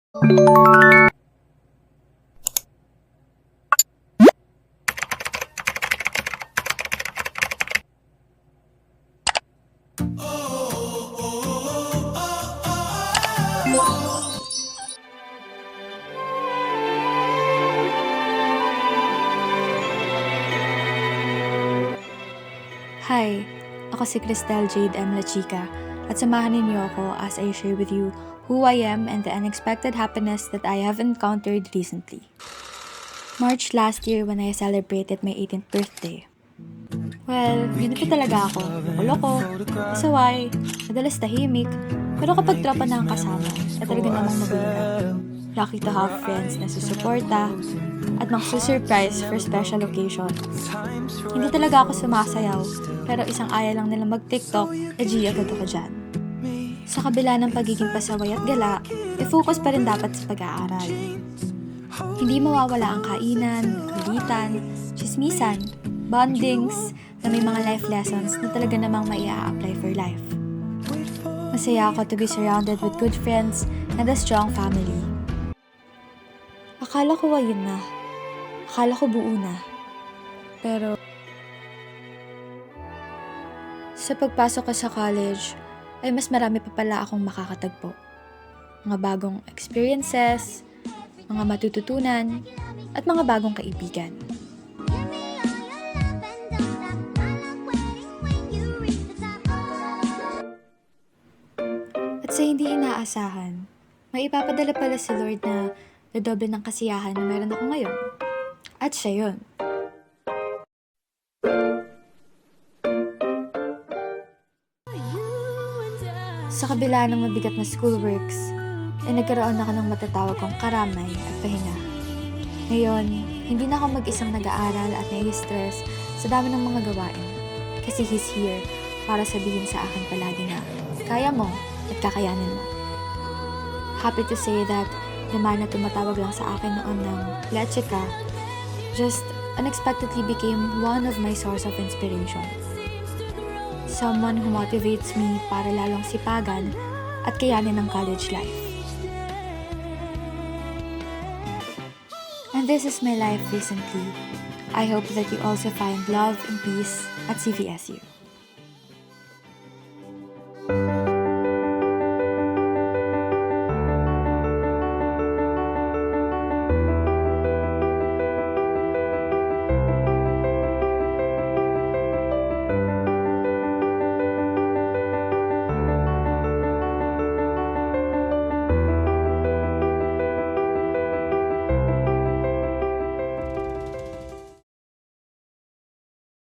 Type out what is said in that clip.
Hi, ako si Cristel Jade M. La Chica at samahan ninyo ako as I share with you who I am and the unexpected happiness that I have encountered recently. March last year when I celebrated my 18th birthday. Well, ganito talaga ako. Loko-loko, pasaway, madalas tahimik, pero kapag tropa na ang kasama, talaga namang magulo na. Lucky to have friends na susuporta at magsusurprise for special occasions. Hindi talaga ako sumasayaw, pero isang aya lang nila mag-TikTok, agad ako dyan. Sa kabila ng pagiging pasaway at gala, i-focus pa rin dapat sa pag-aaral. Hindi mawawala ang kainan, kulitan, chismisan, bondings, na may mga life lessons na talaga namang maia-apply for life. Masaya ako to be surrounded with good friends and a strong family. Akala ko ayun na. Akala ko buo na. Pero sa pagpasok ko sa college, ay mas marami pa pala akong makakatagpo. Mga bagong experiences, mga matututunan, at mga bagong kaibigan. At sa hindi inaasahan, may ipapadala pala si Lord na dodoble ng kasiyahan na meron ako ngayon. At siya yun. Sa kabila ng mabigat na schoolworks, ay nagkaroon ako ng matatawag kong karamay at pahinga. Ngayon, hindi na ako mag-isang nag-aaral at nai-stress sa dami ng mga gawain. Kasi He's here para sabihin sa akin palagi na kaya mo at kakayanin mo. Happy to say that the man na tumatawag lang sa akin noon ng leche ka just unexpectedly became one of my source of inspiration. Someone who motivates me para lalong sipagan at kayanin ang college life. And this is my life recently. I hope that you also find love and peace at CVSU.